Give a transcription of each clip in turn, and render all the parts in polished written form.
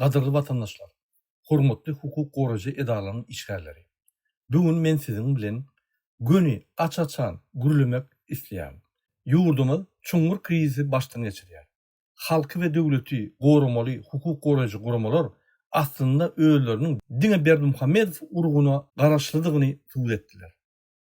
Gadyrly vatandaşlar, hormatly hukuk goragy edalarynyň işgärleri. Bugün men siziň bilen göni açaçan gürlemek isleýän. Ýurdumyz çuňgur krizi başdan geçirýär. Halky we döwleti goramaly hukuk goragy guramalar aslında öýleriniň diňe Berdimuhammedow urguny garaşlydygyny subut etdiler.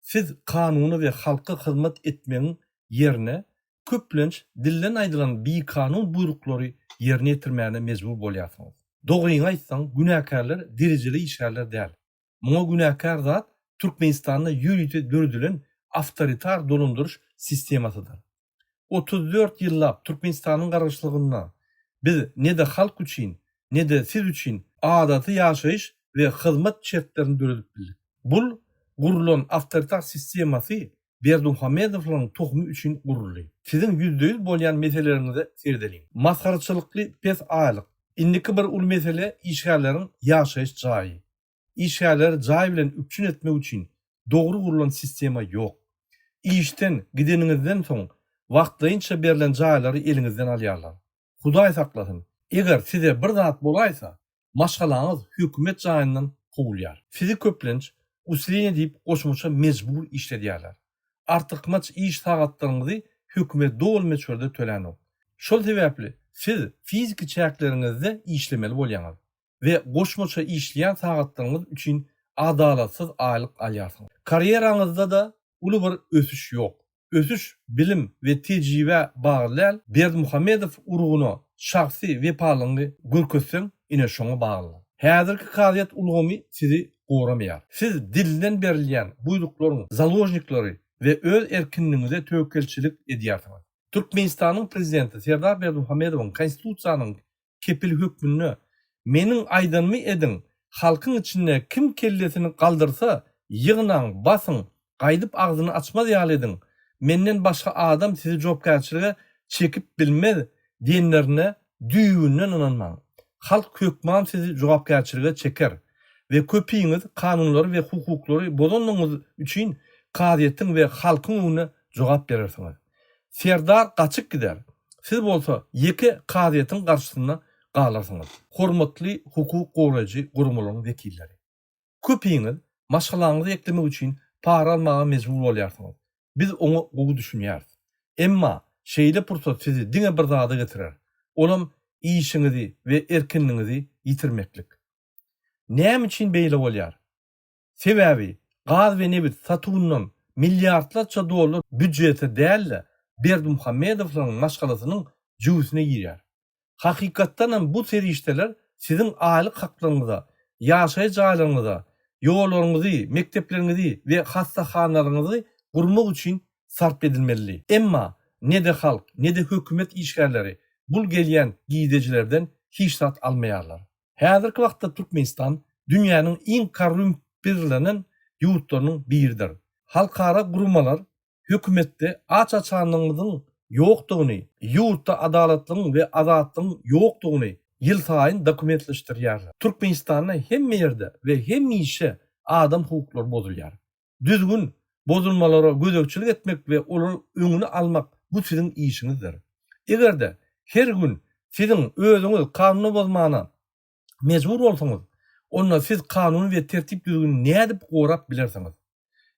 Siz kanuny we halka hyzmat etmegiň ýerine köplenç dilden aýdylan bir kanun buyruklary ýerine ýetirmäne mejbur bolýarsyňyz. Dogryny aýtsaň, günäkärler dereceli işgärler däl. Muňa günäkär zat Türkmenistanda ýürüýte dördülen awtoritar dolunduruş sistemasydyr. 34 ýyllap Türkmenistanyň garaşlygynda biz nede halk üçin, nede siz üçin adaty ýaşaýyş we hyzmat şertlerini döredip bildik. Bul gurulan awtoritar sistemasy Berdimuhammedowyň tohmy üçin guruldy. Siziň %100 bolýan meseleleriňizi serdeliň. Masgaraçylykly pes aýlyk. Indiki bir ul mesele işgärleriň ýaşaýyş jaýy. İşgärler jaý bilen üçin etmek üçin dogry gurulan sistema ýok. İşden gideniňizden soň wagtlaýynça berilen jaýlary eliňizden alýarlar. Hudaý saklasyn. Eger size bir zat bolaýsa, maşgalaňyz hökümet jaýyndan kowulýar. Sizi köplenç uslene diýip goşmaça mejbur işledýärler. Artykmaç iş sagatlaryňyzy hökümet dowul meçherde töläňok. Şol sebäpli siz fiziki çäkleriňizde işlemeli bolýaňyz we goşmaça işleýän sagatlaryňyz üçin adalatsyz aýlyk alýarsyňyz. Karýeraňyzda da uly bir ösüş ýok. Ösüş bilim we tejribe bagly Berdimuhammedow urguny şahsy wepalygyny görkezseň ine şoňa bagly. Häzirki kaziýet ulgamy sizi goramayar. Siz dilden berilýän buýruklaryň zalojniklary we öz erkinligiňize töwekelçilik edýärsiňiz. Türkmenistanyň prezidenti Serdar Berdimuhammedowyň konstitusiýanyň kepil hökmüni meniň aýdanymy ediň, halkyň içinde kim kellesini galdyrsa, ýygynaň, basyň, gaýdyp agzyny açmaz ýaly ediň. Menden başga adam sizi jogapkärçilige çekip bilmez diýenlerine düýünden inanmaň. Halk hökmän sizi jogapkärçilige çeker we köpiňiz kanunlary we hukuklary bozanlygyňyz üçin kaziýetiň we halkyň öňüne jogap berersiňiz. Serdar gaçyk gider. Siz bolsa ýeki kaziýetiň garşysynda galarsyňyz. Hormatly hukuk goragy gurumlaryň wekilleri. Köpiňiz maşgalaňyzy eklemek üçin para almaga mejbur bolýarsyňyz. Biz onu gowy düşünýäris. Emma şeýle pursat sizi diňe bir zada getirer. Olam işiňizi we erkinligiňizi ýitirmeklik. Näme üçin beýle bolýar? Sebäbi gaz we nebit satuwundan milliardlarça dollar büdjeti däl Berdimuhammedowyň maşgalasynyň jüýsine girýär. Hakykatdan bu serişdeler siziň aýlyk haklaryňyza, ýaşaýy jaýlaryňyza, ýollaryňyzy, mekteplerinizi we hassahanaryňyzy gurmak üçin sarp edilmeli. Emma nede halk, nede hökümet işgärleri bul gelýän giýdejilerden hiç zat almaýarlar. Häzirki wagtda Türkmenistan dünýäniň iň korrumpirilenen ýurtlarynyň biridir. Halkara gurumalar hökümetde açaçanlygynyň ýokdugyny, ýurtda adalatlyň we azatlyň ýokdugyny ýyl saýyn dokumentleşdirýärler. Türkmenistanda hemme ýerde we hemme işe adam hukuklary bozulýar. Düzgün bozulmalara gözekçilik etmek we olary öňüni almak bu siziň işiňizdir. Egerde her gün siziň özüňiz kanuny bozmana mejbur bolsaňyz, onda siz kanuny we tertip düzgünini nädip gorap bilersiňiz.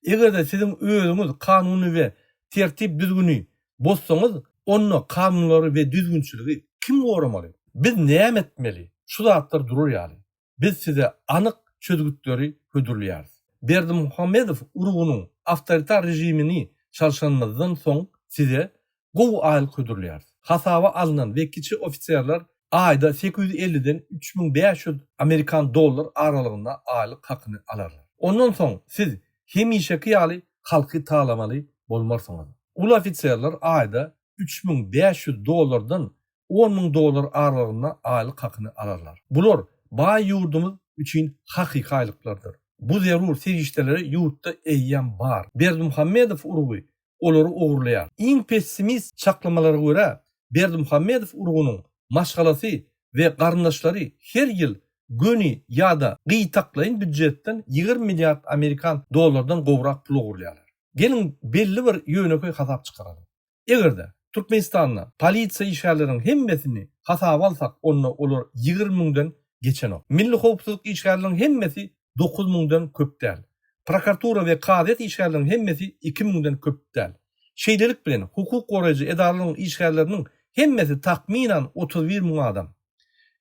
Egerde siziň özüňiz kanuny we tertip düzgünini bozsaňyz, onda kanunlary we düzgünçiligi kim goramaly? Biz näme etmeli? Şu zatlar durur ýaly. Biz size anyk çözgütleri hödürlýäris. Berdimuhammedow urgunyň awtoritar rejimini çalşanmazdan soň size gowy aýlyk hödürlýäris. Hasaba alınan we kiçi ofisiýerler aýda 850-den 3500 Amerikan dollar aralygynda aýlyk hakyny alarlar. Ondan soň siz hemişeki ýaly halky taýlamaly bolmarsyňyz. Ul ofisiýerler aýda 3500 dollardan 10.000 dollar aralygynda aýlyk hakyny alarlar. Bular baý ýurdumyz üçin hakyky aýlyklardyr. Bu zerur serişdeleri ýurtda eýýän bar. Berdimuhammedow urguny olary ogurlaýar. Iň pessimist çaklamalara görä Berdimuhammedow urgunyň maşgalasy we garyndaşlary her ýyl göni ýa-da gyýtaklaýyn büdjetden 20 milliard Amerikan dollardan gowrak pul ogurlaýarlar. Gelin belli bir ýöneköy hasap çykaralım. Egerde Türkmenistanda polisiýa işgärleriniň hemmesini hasaba alsak, onda olar 20.000-den geçen o. Milli howpsuzlyk işgärleriniň hemmesi 9000'dan köp däl. Prokuratura we kadet işgärleriniň hemmesi 2000'den köp däl. Şeýlelik bilen hukuk goraýjy edaralaryň işgärleriniň hemmesi takminan 31.000 adam.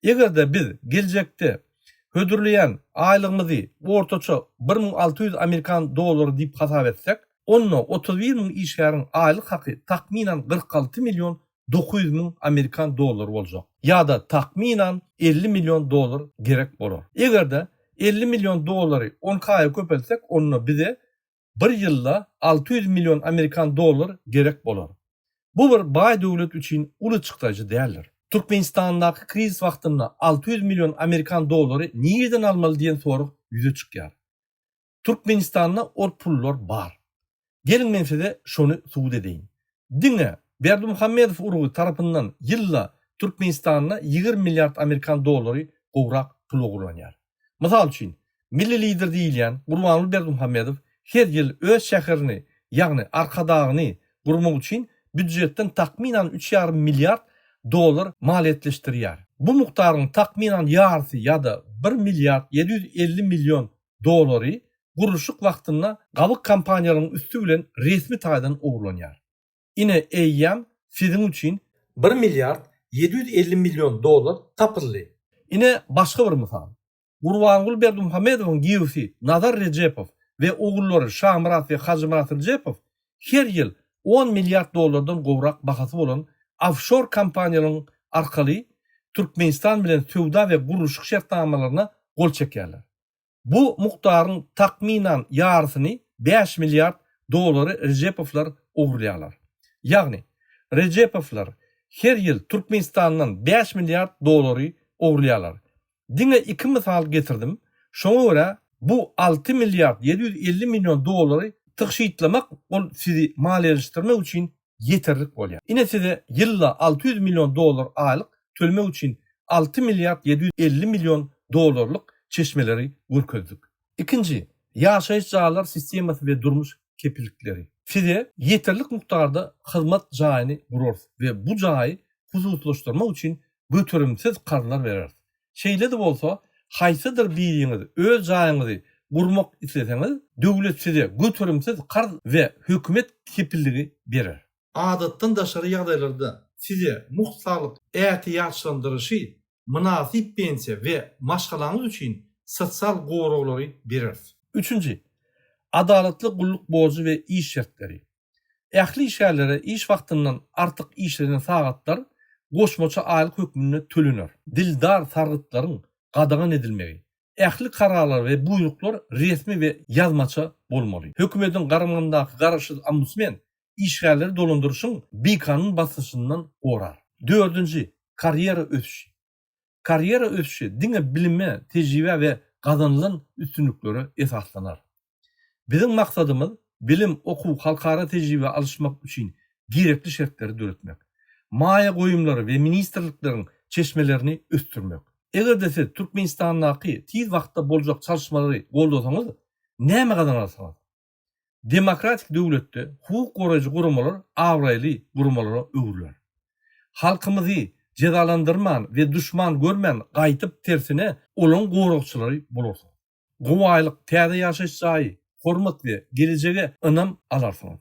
Egerde biz geljekde hödürleyen aylygymyzy ortaça 1600 Amerikan dollary diýip hasap etsek, onno 31.000 işgäriň aylyk haky takminan 46.900.000 Amerikan dollary boljak. Ýa-da takminan 50 milyon dolar gerek bolar. Egerde 50 milyon dolary 10 kaya köpelsek, onno bize bir ýylda 600 milyon Amerikan dolar gerek bolar. Bu bir baý döwlet üçin uly çykdaýjy däldir. Türkmenistandaky kriz wagtynda 600 milyon Amerikan dolary niýeden almaly diýen sorag ýüze çykýar. Türkmenistanda ol pullar bar. Gelin men size şonu suwd edeýin. Diňe Berdimuhammedow urugy tarapyndan ýylda Türkmenistana 20 milyard Amerikan dolary gowrak pul ogurlanýar. Mysal üçin, milli lider diýilen Gurbanuly Berdimuhammedow her ýyl öz şäherini, ýagny Arkadagyny gurmak üçin büdjetden takminan 3,5 milyard dolar maliýetleşdirýär. Bu mukdaryň takminan ýarysy ýa-da 1 milyard 750 milyon dolary gurulşyk wagtynda gabyk kompaniýalaryň üstü bilen resmi taýdan ogurlanýar. Ine eýýäm siziň üçin 1 milyard 750 milyon dolar tapyldy. Ine başga bir mysal. Gurbanuly Berdimuhammedowyň giýüsi Nazar Rejepow we ogullary Şamrat we Hajymurat Rejepow her ýyl 10 milyard dolardan gowrak bahasy bolan offshore kompaniýalaryň arkaly Türkmenistan bilen söwda we gurulşyk şertnamalaryna gol çekýärler. Bu mukdaryň takminan ýarysyny 5 milyard dolary Rejepowlar ogurlaýarlar. Ýagny Rejepowlar her ýyl Türkmenistandan 5 milyard dolary ogurlaýarlar. Diňe iki mysal getirdim. Şoňa görä bu 6 milyard 750 milyon dolary tykşytlamak ol sizi maliýeleşdirmek üçin yeterlik bolýar. Ine size ýylda 600 milyon dolar aylyk төлmek üçin 6 milyard 750 milyon dolarlyk çeşmeleri görkezdik. İkinci, ýaşaýyş jaýlar sistemasy we durmuş kepillikleri. Size yeterlik mukdarda hyzmat jaýyny gurar we bu jaýy hususlaşdyrmak üçin götürümsiz kararlar berer. Şeýle de bolsa, haýsydyr biriňiz öz jaýyňyzy gurmak isleseňiz, döwlet size götürümsiz karz we hökümet kepilligi berer. Adatdan daşary ýagdaýlarda size muhtarlyk ähtiýaçlandyryşy, münasip pensiya we maşgalaňyz üçin sosial goraglary berer. Üçüncü, adalatly gulluk bozu we iş şertleri. Ähli işgärlere iş wagtyndan artyk işlenen sagatlar goşmaça aýlyk hökmüne tölenir. Dildar sargytlaryň gadagan edilmegi. Ähli kararlar we buyruklar resmi we ýazmaça bolmaly. Hökümetiň garamandaky garaşyz ombudsman işgärleri dolandyrışyň bikanun basyşyndan gorar. Dördüncü, karyera ösüşi. Karyera ösüşi diňe bilime, tejribe we gazanylan üstünlüklere esaslanar. Bizim maksadymyz bilim, okuw, halkara tejribe alışmak üçin gerekli şertleri döretmek. Maýa goýumlary we ministrlikleriň çeşmelerini östürmek. Egerde siz Türkmenistandaky tiz wagtda boljak çalışmalary goldasaňyz, näme gazanarsınız? Demokratik döwletde hukuk goraýjy gurumlar awraýly gurumlara öwürler. Halkymyzy cezalandyrman we düşman görmän gaýtyp tersine olan gorakçylary bolar. Gowaýlyk, täze ýaşaýyş jaýy, hormat we gelecege ynam alarsyňyz.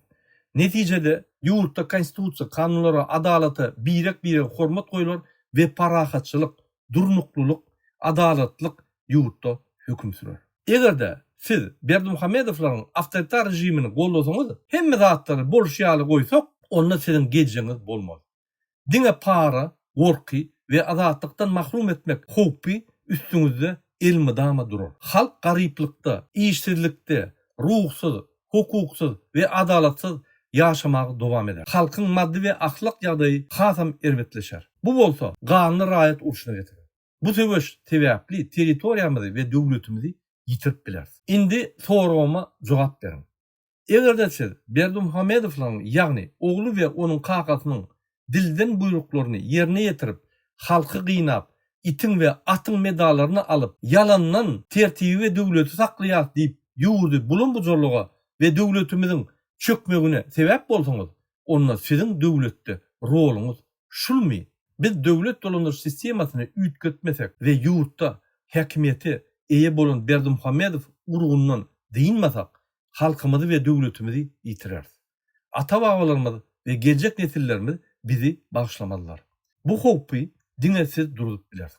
Netijede ýurtda konstitusiýa, kanunlara, adalata birek hormat goýular we parahatçylyk, durnukluluk, adalatlyk ýurtda höküm sürer. Egerde siz Berdimuhammedowlaryň awtoritar rejimini goldasaňyz, hemme zatlary bolşýaly goýsak, onda siziň gejeňiz bolmaz. Diňe para, gorky we azatlykdan mahrum etmek howpy üstüňizde elmydama durar. Halk garyplykda, işsizlikde, ruhsuz, hukuksuz we adalatsyz ýaşamagy dowam eder. Halkyň maddi we ahlak ýagdaýy hasam erwetleşer. Bu bolsa ganyny raýat urşuna getirir. Bu sebäş tebäpli territoriýamyzy we döwletimizi ýitirip bilersiz. Indi soragama jogap beriň. Egerde siz Berdimuhammedowlaryň, ýagny ogly we onuň kakasynyň dilden buyruklaryny ýerine ýetirip, halky gynap, itin we atyň medallaryny alyp, yalandan tertibi we döwleti saklaýar diýip ýurdy bulun bu jorluga we döwletimiziň çökmegine sebäp bolsaňyz, onda siziň döwletde roluňyz şulmy? Biz döwlet dolandyrış sistemasyny üýtgetmesek we ýurtda häkimeti eýe bolan Berdimuhammedow urgundan diýinmasak, halkymyzy we döwletimizi ýitirer. Ata-babalarymyz we geljek nesillerimiz bizi bagşlamadylar. Bu howpy diňesiz durup biler.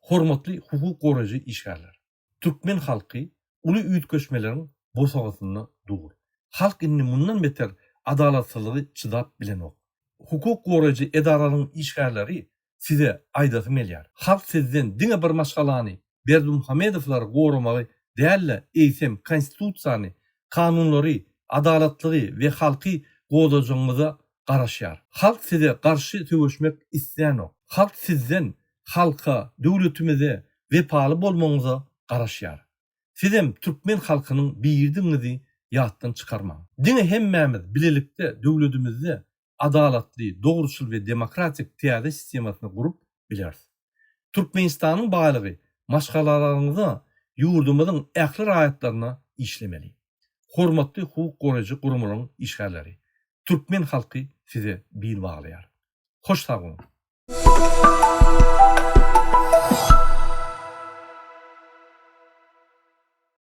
Hormatly hukuk goraýjy işgärler. Türkmen halky uly üýtgeçmeleriň bosagasyny dugur. Halk inni mundan beter adalatsyzlygy çydap bilen ok. Hukuk goraýjy edaralaryň işgärleri size aýdasy gelýär. Halk sizden diňe bir maşgalany Berdimuhammedowlar goramagy dälle eýsem konstitusiýany, kanunlary, adalatlygy we halky godajagyňyza garaşýar. Halk size garşy töweşmek isleýän ok. Halk sizden halka, döwletimize wepaly bolmagyňyza garaşýar. Sizem Türkmen halkynyň birdiňizi ýatdan çykarmaň. Diňe hemmämiz bilelikde döwletimizde adalatly, dogruçul we demokratik täze sistemasyny gurup bilersiz. Türkmenistanyň baýlygy maşgalalaryňyza ýurdumyzyň ähli raýatlaryna işlemeli. Hormatly hukuk goraýjy gurumlaryň işgärleri. Türkmen halky size bir baglaýar. Hoş sag bolun.